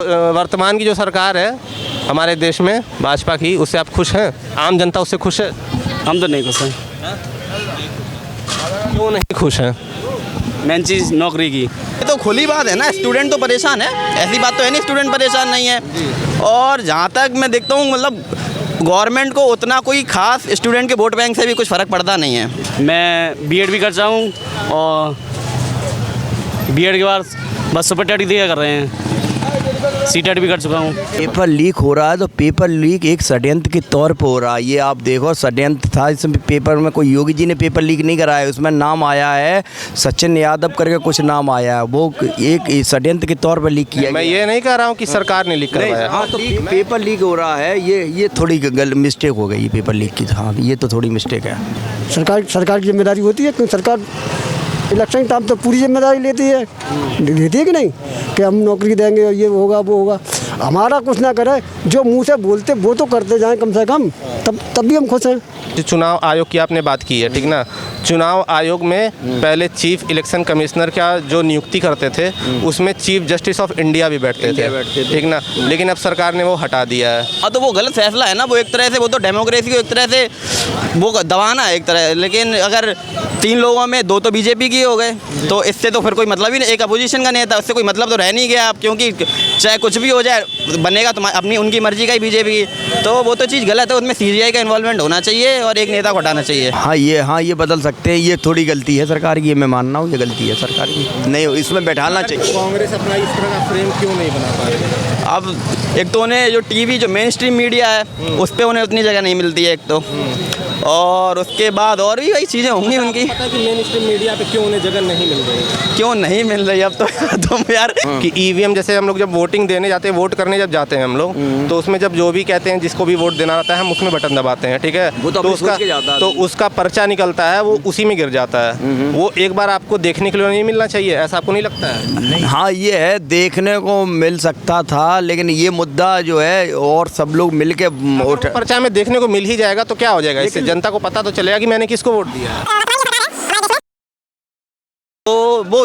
वर्तमान की जो सरकार है हमारे देश में भाजपा की, उससे आप खुश हैं? आम जनता उससे खुश है? हम तो नहीं खुश हैं। क्यों नहीं खुश हैं? मेन चीज़ नौकरी की। ये तो खुली बात है ना, स्टूडेंट तो परेशान है, ऐसी बात तो है नहीं स्टूडेंट परेशान नहीं है। और जहाँ तक मैं देखता हूँ मतलब गवर्नमेंट को उतना कोई खास स्टूडेंट के वोट बैंक से भी कुछ फ़र्क पड़ता नहीं है। मैं बीएड भी करता हूँ और बीएड के बाद बस सुपर टेट दिया कर रहे हैं, सीटेट भी कर चुका हूँ। पेपर लीक हो रहा है तो पेपर लीक एक षड्यंत्र के तौर पर हो रहा है। ये आप देखो षड्यंत्र था, इसमें पेपर में कोई योगी जी ने पेपर लीक नहीं कराया, उसमें नाम आया है सचिन यादव करके कुछ नाम आया है, वो एक षड्यंत्र के तौर पर लीक किया। मैं ये नहीं कह रहा हूँ कि सरकार ने लीक करवाया। हाँ तो पेपर लीक हो रहा है, ये थोड़ी मिस्टेक हो गई पेपर लीक की। हाँ ये तो थोड़ी मिस्टेक है। सरकार की जिम्मेदारी होती है, क्योंकि सरकार इलेक्शन टाइम तो पूरी जिम्मेदारी लेती है कि नहीं कि हम नौकरी देंगे और ये होगा वो होगा। हमारा कुछ ना करे, जो मुंह से बोलते वो तो करते जाएं कम से कम, तब भी हम खुश हैं। चुनाव आयोग की आपने बात की है, ठीक ना। चुनाव आयोग में पहले चीफ इलेक्शन कमिश्नर का जो नियुक्ति करते थे उसमें चीफ जस्टिस ऑफ इंडिया भी बैठते थे, ठीक ना। लेकिन अब सरकार ने वो हटा दिया है। हाँ तो वो गलत फैसला है ना, वो एक तरह से वो तो डेमोक्रेसी को एक तरह से वो दबाना है एक तरह। लेकिन अगर 3 लोगों में 2 तो बीजेपी की हो गए तो इससे तो फिर कोई मतलब ही नहीं। एक अपोजिशन का नेता, उससे कोई मतलब तो रह नहीं गया आप, क्योंकि चाहे कुछ भी हो जाए बनेगा तो अपनी उनकी मर्जी का ही बीजेपी की, तो वो तो चीज़ गलत है। उसमें सीजीआई का इन्वॉल्वमेंट होना चाहिए और एक नेता को हटाना चाहिए। हाँ ये बदल सकते हैं, ये थोड़ी गलती है सरकार की, मैं मान रहा हूँ ये गलती है सरकार की, नहीं इसमें बैठाना चाहिए। कांग्रेस अपना इस तरह का फ्रेम क्यों नहीं बना पा रही? अब एक तो उन्हें जो टीवी जो मेन स्ट्रीम मीडिया है उस पर उन्हें उतनी जगह नहीं मिलती है एक तो, और उसके बाद और भी कई चीज़ें होंगी उनकी। पता है कि मेन स्ट्रीम मीडिया पे क्यों उन्हें जगह नहीं मिल रही? क्यों नहीं मिल रही अब तो तुम यार कि ईवीएम जैसे हम लोग जब वोटिंग देने जाते हैं, वोट करने जब जाते हैं हम लोग, तो उसमें जब जो भी कहते हैं जिसको भी वोट देना रहता है हम उसमें बटन दबाते हैं, ठीक है। तो उसका पर्चा निकलता है, वो उसी में गिर जाता है। वो एक बार आपको देखने के लिए नहीं मिलना चाहिए, ऐसा आपको नहीं लगता है? हाँ ये है, देखने को मिल सकता था, लेकिन ये मुद्दा जो है और सब लोग मिल के पर्चा में देखने को मिल ही जाएगा तो क्या हो जाएगा, इससे जनता को पता तो चलेगा कि मैंने किसको वोट दिया है। तो वो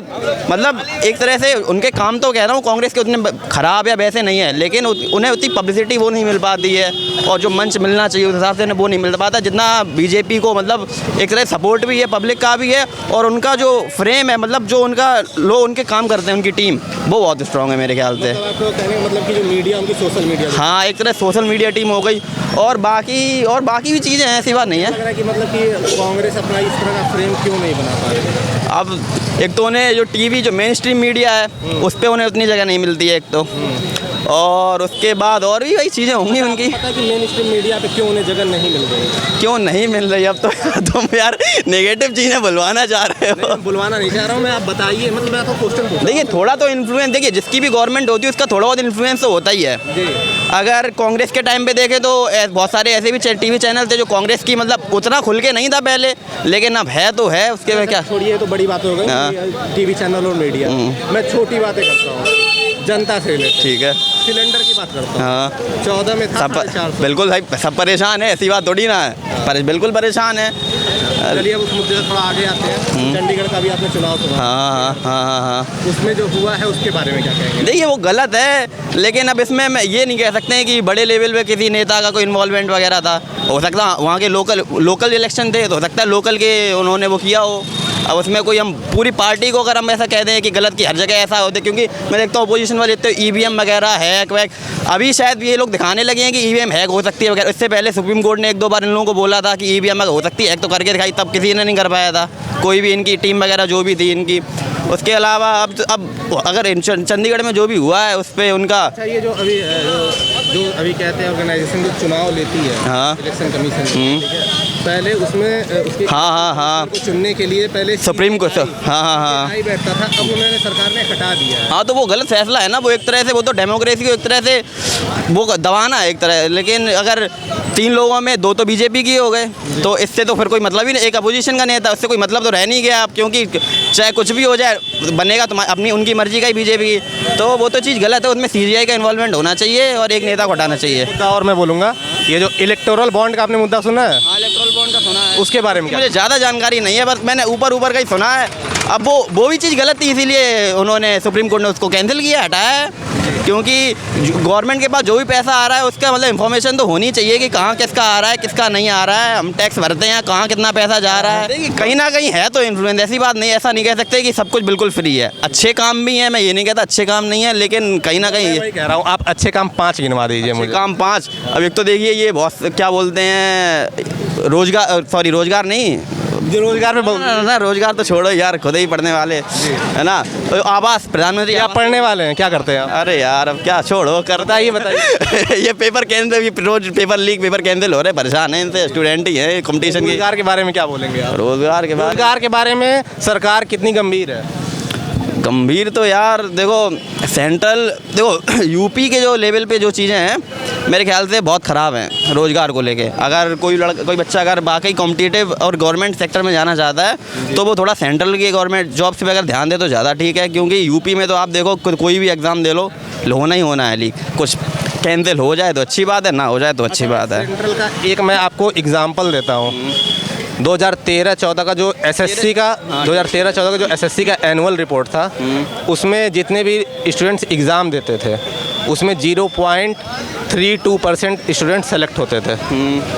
मतलब एक तरह से उनके काम तो कह रहा हूँ कांग्रेस के उतने ख़राब या वैसे नहीं है, लेकिन उन्हें उतनी पब्लिसिटी वो नहीं मिल पाती है और जो मंच मिलना चाहिए उस हिसाब से उन्हें वो नहीं मिल पाता जितना बीजेपी को। मतलब एक तरह सपोर्ट भी है पब्लिक का भी है, और उनका जो फ्रेम है, मतलब जो उनका लोग उनके काम करते हैं उनकी टीम, वो बहुत स्ट्रॉन्ग है मेरे ख्याल से। मतलब कि जो मीडिया उनकी सोशल मीडिया, हाँ एक तरह सोशल मीडिया टीम हो गई, और बाकी भी चीज़ें हैं, ऐसी बात नहीं है। कि मतलब कि कांग्रेस अपना इस तरह का फ्रेम क्यों नहीं बना पा रही? अब एक तो उन्हें जो टीवी जो मेन स्ट्रीम मीडिया है उस पर उन्हें उतनी जगह नहीं मिलती है एक तो, और उसके बाद और भी कई चीज़ें होंगी उनकी। पता है कि मेन स्ट्रीम मीडिया पे क्यों उन्हें जगह नहीं मिल रही? क्यों नहीं मिल रही अब तो तुम यार नेगेटिव चीज़ें बुलवाना चाह रहे हो। बुलवाना नहीं चाह रहा हूँ मैं, आप बताइए। मतलब मैं तो क्वेश्चन पूछ, देखिए थोड़ा तो इन्फ्लुएंस, देखिए जिसकी भी गवर्नमेंट होती है उसका थोड़ा बहुत इन्फ्लुएंस तो होता ही है। अगर कांग्रेस के टाइम पे देखें तो बहुत सारे ऐसे भी टीवी चैनल थे जो कांग्रेस की मतलब उतना खुल के नहीं था पहले, लेकिन अब है तो है, उसके में क्या छोड़िए, तो बड़ी बात हो गई टीवी चैनल और मीडिया। मैं छोटी बातें करता हूँ, जनता से रिलेटेड। ठीक है, सिलेंडर की बात करता हूँ। हाँ 14 में था, सब 450। बिल्कुल भाई, सब परेशान है, ऐसी बात थोड़ी ना है, पर बिल्कुल परेशान है। चलिए अब उस मुद्दे से थोड़ा आगे आते हैं। चंडीगढ़ का भी आपने चुनाव सुना? हाँ। उसमें जो हुआ है उसके बारे में क्या कहेंगे? देखिए वो गलत है, लेकिन अब इसमें मैं ये नहीं कह सकते हैं कि बड़े लेवल पे किसी नेता का कोई इन्वॉल्वमेंट वगैरह था। हो सकता है वहाँ के लोकल इलेक्शन थे तो हो सकता है लोकल के उन्होंने वो किया हो। अब उसमें कोई हम पूरी पार्टी को अगर हम ऐसा कह दें कि गलत की हर जगह ऐसा होता है, क्योंकि मैं देखता हूँ अपोजिशन वाले तो ईवीएम वगैरह हैक वैक, अभी शायद ये लोग दिखाने लगे हैं कि ईवीएम हैक हो सकती है वगैरह। इससे पहले सुप्रीम कोर्ट ने 1-2 बार इन लोगों को बोला था कि ईवीएम हो सकती है हैक, तो करके दिखाई, तब किसी ने नहीं कर पाया था, कोई भी इनकी टीम वगैरह जो भी थी इनकी। उसके अलावा अब अगर चंडीगढ़ में जो भी हुआ है उस पर उनका, अच्छा ये जो अभी कहते हैं ऑर्गेनाइजेशन जो चुनाव लेती है, हाँ इलेक्शन कमीशन, पहले उसमें उसके हाँ को चुनने के लिए पहले सुप्रीम कोर्ट, हाँ बैठता था, अब उन्होंने सरकार ने हटा दिया है। हाँ तो वो गलत फैसला है ना, वो एक तरह से वो तो डेमोक्रेसी को एक तरह से वो दबाना है एक तरह। लेकिन अगर 3 लोगों में 2 तो बीजेपी की हो गए तो इससे तो फिर कोई मतलब ही नहीं। एक अपोजिशन का नेता, उससे कोई मतलब तो रह नहीं गया आप, क्योंकि चाहे कुछ भी हो जाए बनेगा तो अपनी उनकी मर्जी का ही बीजेपी की, तो वो तो चीज़ गलत है। उसमें सीजीआई का इन्वॉल्वमेंट होना चाहिए और एक नेता को हटाना चाहिए। और मैं बोलूँगा ये जो इलेक्टोरल बॉन्ड का आपने मुद्दा सुना है? हाँ इलेक्टोरल बॉन्ड का सुना है, उसके बारे में मुझे ज़्यादा जानकारी नहीं है, बस मैंने ऊपर का ही सुना है। अब वो भी चीज़ गलत थी, इसीलिए उन्होंने सुप्रीम कोर्ट ने उसको कैंसिल किया, हटाया है। क्योंकि गवर्नमेंट के पास जो भी पैसा आ रहा है उसका मतलब इन्फॉर्मेशन तो होनी चाहिए कि कहाँ किसका आ रहा है, किसका नहीं आ रहा है। हम टैक्स भरते हैं, कहाँ कितना पैसा जा रहा है, कहीं ना कहीं है तो इन्फ्लुएंस। ऐसी बात नहीं, ऐसा नहीं कह सकते कि सब कुछ बिल्कुल फ्री है। अच्छे काम भी हैं, मैं ये नहीं कहता अच्छे काम नहीं है, लेकिन कहीं ना कहीं वही कह रहा हूँ, आप अच्छे काम 5 गिनवा दीजिए मुझे। काम 5। अब एक तो देखिए ये बहुत क्या बोलते हैं, रोजगार नहीं, जो रोजगार में ना रोजगार तो छोड़ो यार, खुद ही पढ़ने वाले है ना। तो आवास, प्रधानमंत्री आप पढ़ने वाले हैं, क्या करते हैं आप? अरे यार अब क्या छोड़ो, करता ही बताइए। ये पेपर कैंसिल, रोज पेपर लीक, पेपर कैंसिल हो रहे, परेशान है इनसे, स्टूडेंट ही है कंपटीशन के। रोजगार के बारे में क्या बोलेंगे आप? रोजगार के बारे में सरकार कितनी गंभीर है? गंभीर तो यार देखो, सेंट्रल देखो यूपी के जो लेवल पे जो चीज़ें हैं मेरे ख्याल से बहुत ख़राब हैं रोज़गार को लेके। अगर कोई बच्चा अगर वाकई कॉम्पिटिटिव और गवर्नमेंट सेक्टर में जाना चाहता है तो वो थोड़ा सेंट्रल की गवर्नमेंट जॉब्स पे अगर ध्यान दे तो ज़्यादा ठीक है। क्योंकि यूपी में तो आप देखो कोई भी एग्ज़ाम दे लो, होना ही होना है लीक। कुछ कैंसिल हो जाए तो अच्छी बात है, ना हो जाए तो अच्छी बात है। सेंट्रल का एक मैं आपको एग्जाम्पल देता हूँ। 2013-14 का जो एसएससी का 2013-14 का जो एसएससी का एनुअल रिपोर्ट था, उसमें जितने भी स्टूडेंट्स एग्ज़ाम देते थे उसमें 0.32% स्टूडेंट सेलेक्ट होते थे।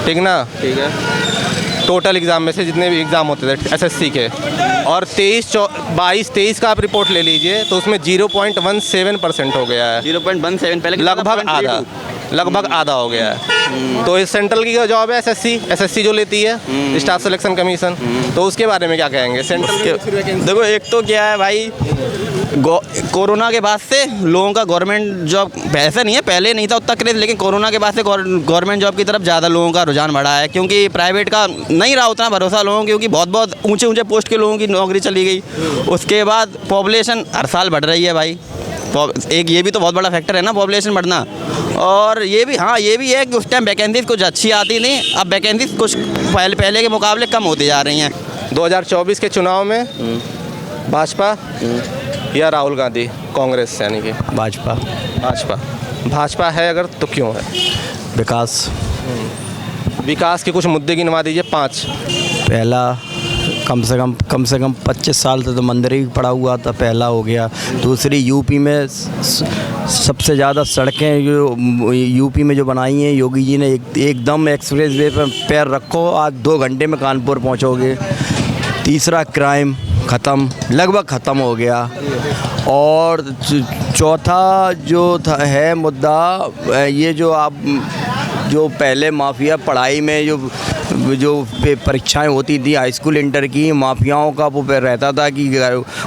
ठीक ना? ठीक है। टोटल एग्ज़ाम में से जितने भी एग्ज़ाम होते थे एसएससी के, और 22-23 का आप रिपोर्ट ले लीजिए तो उसमें 0.17% हो गया है। 0.17 पहले लगभग आधा हो गया है। तो इस सेंट्रल की जॉब है एसएससी जो लेती है, स्टाफ सिलेक्शन कमीशन। तो उसके बारे में क्या कहेंगे? सेंट्रल के देखो, एक तो क्या है भाई, कोरोना के बाद से लोगों का गवर्नमेंट जॉब, ऐसा नहीं है पहले नहीं था उतना क्रेज, लेकिन कोरोना के बाद से गवर्नमेंट जॉब की तरफ ज़्यादा लोगों का रुझान बढ़ा है। क्योंकि प्राइवेट का नहीं रहा उतना भरोसा लोगों को, क्योंकि बहुत ऊंचे पोस्ट के लोगों की नौकरी चली गई। उसके बाद पॉपुलेशन हर साल बढ़ रही है भाई, एक ये भी तो बहुत बड़ा फैक्टर है ना, पॉपुलेशन बढ़ना। और ये भी है कि उस टाइम वैकेंसीज कुछ अच्छी आती नहीं, अब वैकेंसीज कुछ पहले के मुकाबले कम होती जा रही हैं। 2024 के चुनाव में भाजपा या राहुल गांधी, कांग्रेस यानी कि भाजपा है अगर तो क्यों है? विकास के कुछ मुद्दे गिनवा दीजिए 5। पहला, कम से कम 25 साल से तो मंदिर ही पड़ा हुआ था, पहला हो गया। दूसरी, यूपी में सबसे ज़्यादा सड़कें जो यूपी में जो बनाई हैं योगी जी ने, एकदम एक्सप्रेस वे पर पैर रखो, आज 2 घंटे में कानपुर पहुंचोगे। तीसरा, क्राइम लगभग ख़त्म हो गया। और चौथा जो है मुद्दा, ये जो पहले माफिया पढ़ाई में जो परीक्षाएं होती थी हाई स्कूल इंटर की, माफियाओं का वो रहता था कि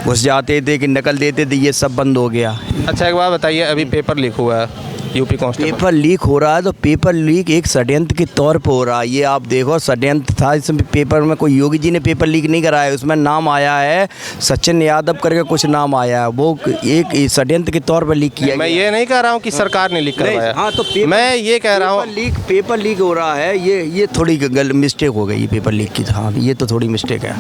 घुस जाते थे कि नकल देते थे, ये सब बंद हो गया। अच्छा, एक बात बताइए, अभी पेपर लीक हुआ है यूपी कांस्टेबल, पेपर लीक हो रहा है तो पेपर लीक एक षड्यंत्र के तौर पर हो रहा है। ये आप देखो, षड्यंत्र था इसमें। पेपर में कोई योगी जी ने पेपर लीक नहीं कराया, उसमें नाम आया है सचिन यादव करके, कुछ नाम आया है, वो एक षड्यंत्र के तौर पर लीक किया। मैं ये नहीं कह रहा हूँ कि सरकार ने लीक करवाया। हाँ, तो मैं ये कह रहा हूँ पेपर लीक हो रहा है, ये थोड़ी मिस्टेक हो गई पेपर लीक की। हाँ, ये तो थोड़ी मिस्टेक है।